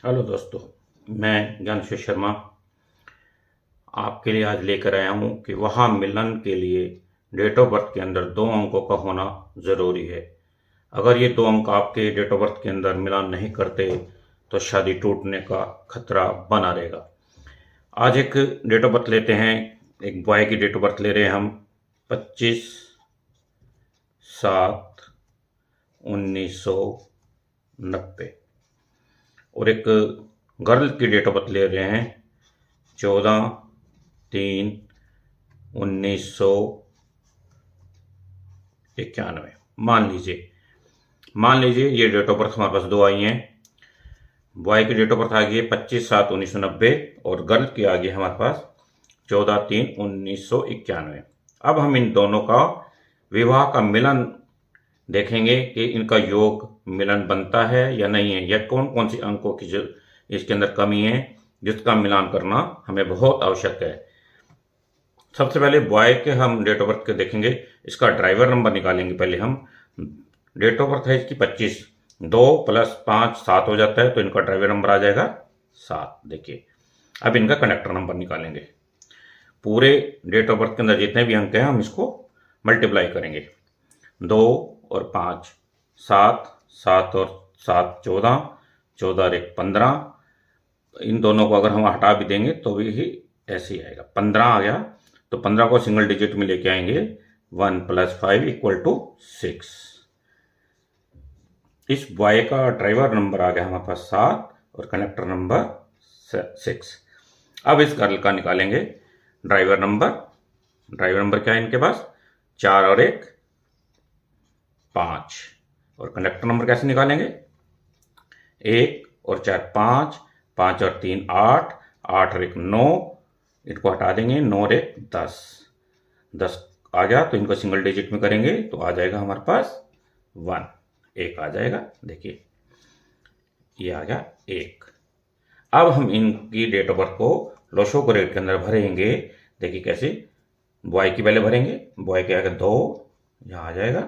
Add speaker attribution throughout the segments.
Speaker 1: Hello दोस्तों, मैं ज्ञानशेष शर्मा आपके लिए आज लेकर आया हूँ कि वहाँ मिलन के लिए डेट ऑफ बर्थ के अंदर 2 अंकों का होना ज़रूरी है। अगर ये 2 अंक आपके डेट ऑफ बर्थ के अंदर मिलान नहीं करते तो शादी टूटने का खतरा बना रहेगा। आज एक डेट ऑफ बर्थ लेते हैं, एक बॉय की डेट ऑफ बर्थ ले रहे हैं हम 25/7/1990 और एक गर्ल की डेट ऑफ बर्थ ले रहे हैं 14/3/1991। मान लीजिए ये डेट ऑफ बर्थ हमारे पास दो आई हैं। बॉय की डेट ऑफ बर्थ आ गई है 25/7/1990 और गर्ल की आ गई है हमारे पास 14/3/1991। अब हम इन दोनों का विवाह का मिलन देखेंगे कि इनका योग मिलन बनता है या नहीं है, या कौन कौन सी अंकों की जो इसके अंदर कमी है जिसका मिलान करना हमें बहुत आवश्यक है। सबसे पहले बॉय के हम डेट ऑफ बर्थ के देखेंगे, इसका ड्राइवर नंबर निकालेंगे। पहले हम डेट ऑफ बर्थ है इसकी 25, 2 + 5 7 हो जाता है, तो इनका ड्राइवर नंबर आ जाएगा 7। देखिए अब इनका कंडक्टर नंबर निकालेंगे। पूरे डेट ऑफ बर्थ के अंदर जितने भी अंक हैं हम इसको मल्टीप्लाई करेंगे। 2 और 5 7, 7 और 7 14, 14 और 1 15। इन दोनों को अगर हम हटा भी देंगे तो भी ही ऐसे ही आएगा, 15 आ गया। तो 15 को सिंगल डिजिट में लेके आएंगे, 1 + 5 = 6। इस बॉय का ड्राइवर नंबर आ गया हमारे पास 7 और कंडक्टर नंबर 6। अब इस गर्ल का निकालेंगे ड्राइवर नंबर। ड्राइवर नंबर क्या है इनके पास, 4 और 1 5। और कंडक्टर नंबर कैसे निकालेंगे, 1 और 4 5, 5 और 3 8, 8 और 1 9। इनको हटा देंगे, 9 और 1 10, 10 आ गया। तो इनको सिंगल डिजिट में करेंगे तो आ जाएगा हमारे पास 1, 1 आ जाएगा। देखिए ये आ गया 1। अब हम इनकी डेट ऑफ बर्थ को लोशो ग्रेड के अंदर भरेंगे। देखिए कैसे, बॉय की पहले भरेंगे। बॉय के आगे 2 यहाँ आ जाएगा,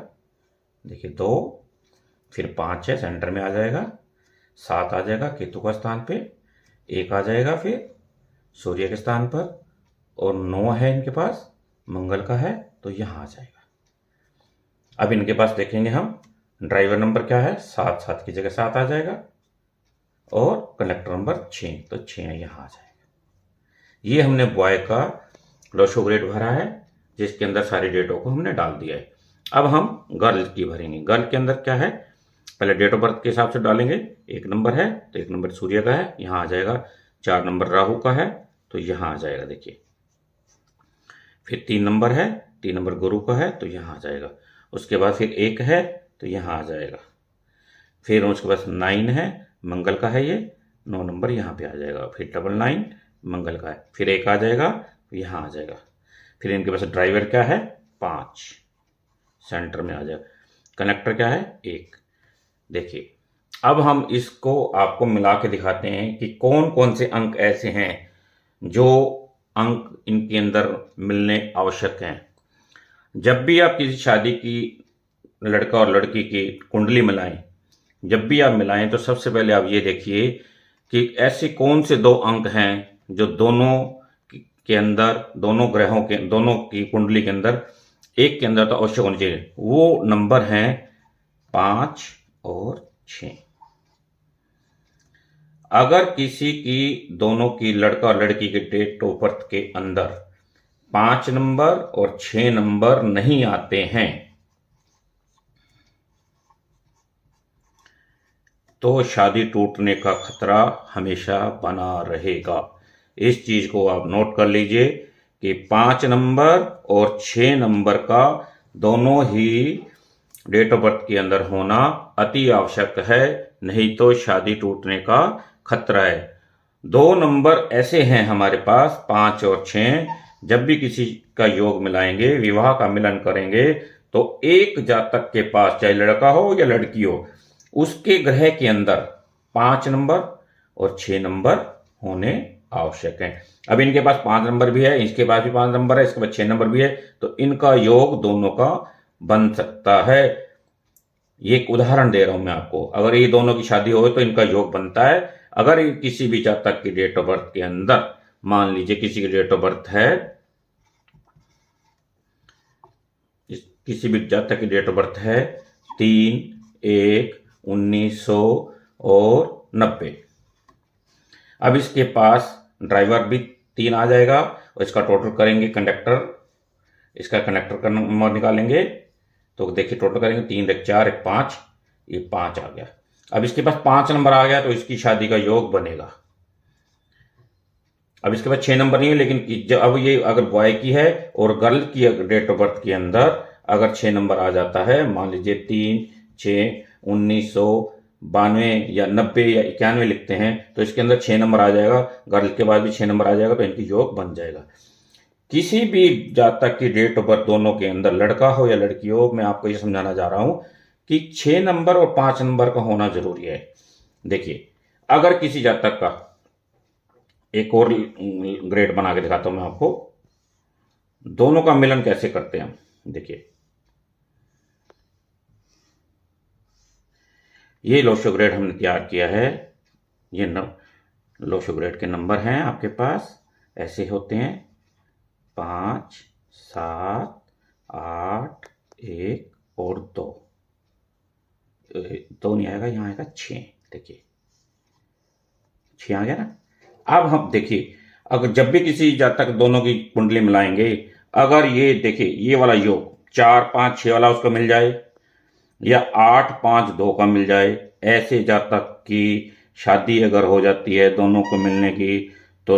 Speaker 1: देखिए 2, फिर 5 है सेंटर में आ जाएगा, 7 आ जाएगा केतु का स्थान पे, 1 आ जाएगा फिर सूर्य के स्थान पर, और 9 है इनके पास मंगल का है तो यहाँ आ जाएगा। अब इनके पास देखेंगे हम ड्राइवर नंबर क्या है, 7, 7 की जगह 7 आ जाएगा, और कंडक्टर नंबर 6 तो 6 यहाँ आ जाएगा। ये हमने बॉय का लोशो ग्रेड भरा है जिसके अंदर सारी डेटों को हमने डाल दिया है। अब हम गर्ल की भरेंगे। गर्ल के अंदर क्या है, पहले डेट ऑफ बर्थ के हिसाब से डालेंगे। 1 नंबर है तो 1 नंबर सूर्य का है, यहाँ आ जाएगा। 4 नंबर राहु का है तो यहाँ आ जाएगा, देखिए। फिर 3 नंबर है, 3 नंबर गुरु का है तो यहाँ आ जाएगा। उसके बाद फिर 1 है तो यहाँ आ जाएगा। फिर उसके बाद 9 है, मंगल का है, ये 9 नंबर यहाँ पे आ जाएगा। फिर 99 मंगल का है, फिर 1 आ जाएगा तो यहाँ आ जाएगा। फिर इनके पास ड्राइवर क्या है, 5 सेंटर में आ जाएगा। कनेक्टर क्या है, 1। देखिए अब हम इसको आपको मिला के दिखाते हैं कि कौन कौन से अंक ऐसे हैं जो अंक इनके अंदर मिलने आवश्यक हैं। जब भी आप किसी शादी की लड़का और लड़की की कुंडली मिलाएं, जब भी आप मिलाएं तो सबसे पहले आप ये देखिए कि ऐसे कौन से 2 अंक हैं जो दोनों के अंदर, दोनों ग्रहों के, दोनों की कुंडली के अंदर एक के अंदर तो अवश्य होनी चाहिए। वो नंबर हैं 5 और 6। अगर किसी की, दोनों की, लड़का और लड़की के डेट ऑफ बर्थ के अंदर 5 नंबर और 6 नंबर नहीं आते हैं तो शादी टूटने का खतरा हमेशा बना रहेगा। इस चीज को आप नोट कर लीजिए कि 5 नंबर और 6 नंबर का दोनों ही डेट ऑफ बर्थ के अंदर होना अति आवश्यक है, नहीं तो शादी टूटने का खतरा है। 2 नंबर ऐसे हैं हमारे पास, 5 और 6, जब भी किसी का योग मिलाएंगे, विवाह का मिलन करेंगे, तो एक जातक के पास, चाहे लड़का हो या लड़की हो, उसके ग्रह के अंदर 5 नंबर और 6 नंबर होने आवश्यक हैं। अब इनके पास 5 नंबर भी है, इसके पास भी 5 नंबर है, इसके पास 6 नंबर भी है, तो इनका योग दोनों का बन सकता है। ये एक उदाहरण दे रहा हूं मैं आपको। अगर ये दोनों की शादी हो तो इनका योग बनता है, अगर किसी भी जातक की डेट ऑफ बर्थ के अंदर, मान लीजिए किसी की डेट ऑफ बर्थ है, किसी भी जातक की डेट ऑफ बर्थ है 3/1/1900 और 90। अब इसके पास ड्राइवर भी 3 आ जाएगा और इसका टोटल करेंगे कंडक्टर, इसका कंडक्टर का नंबर निकालेंगे तो देखिए टोटल करेंगे 3/4 1 5, ये 5 आ गया। अब इसके पास 5 नंबर आ गया तो इसकी शादी का योग बनेगा। अब इसके पास 6 नंबर नहीं है, लेकिन अब ये अगर बॉय की है और गर्ल की डेट ऑफ बर्थ के अंदर अगर 6 नंबर आ जाता है, मान लीजिए 3/6/1992 या 90 या 91 लिखते हैं तो इसके अंदर 6 नंबर आ जाएगा, गर्ल के बाद भी 6 नंबर आ जाएगा तो इनकी योग बन जाएगा। किसी भी जातक की डेट ऑफ बर्थ दोनों के अंदर, लड़का हो या लड़की हो, मैं आपको ये समझाना चाह रहा हूं कि 6 नंबर और 5 नंबर का होना जरूरी है। देखिए अगर किसी जातक का, एक और ग्रेड बना के दिखाता हूं मैं आपको, दोनों का मिलन कैसे करते हैं। देखिए ये लोशो ग्रेड हमने तैयार किया है, ये लोशो ग्रेड के नंबर हैं आपके पास, ऐसे होते हैं 5 7 8 1 और 2 नहीं आएगा, यहां आएगा 6। देखिए 6 आ गया ना। अब हम देखिए अगर जब भी किसी जातक दोनों की कुंडली मिलाएंगे, अगर ये देखिए ये वाला योग 4 5 6 वाला उसको मिल जाए या 8 5 2 का मिल जाए, ऐसे जातक की शादी अगर हो जाती है दोनों को मिलने की तो